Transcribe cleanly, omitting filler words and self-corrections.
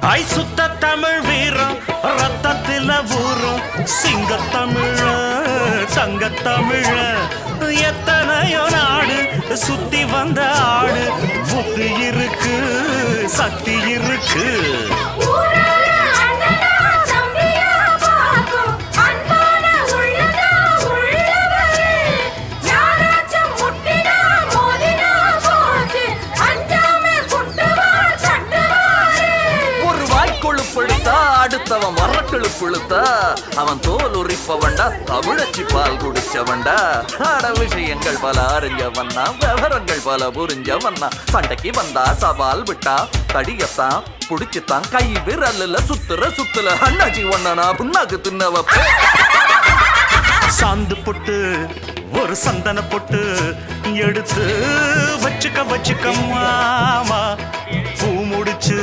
ஐ சுத்த தமிழ் வீரம் ரத்தத்தில ஊரும் சிங்கத்தமிழ தங்கத்தமிழ எத்தனையோ நாடு சுத்தி வந்த ஆடு புத்தி இருக்கு சக்தி இருக்கு அடுத்தவன் மரக்களு புழுத்தா அவன் தோல் உரிப்பவன்டா தமிழச்சி பால் குடிச்சவன்டா ஆட விஷயங்கள் பல அறிஞ்சவன்னா விவரங்கள் பல புரிஞ்சவன்னா சண்டைக்கு வந்தா சவால் விட்டா கடியத்தான் புடிச்சுத்தான் கை விரல்ல சுத்துல அண்ணாச்சி ஒண்ணனா புண்ணாக்கு தின்னவ சாந்து பொட்டு ஒரு சந்தன பொட்டு எடுத்து வச்சுக்க மாமா பூ முடிச்சு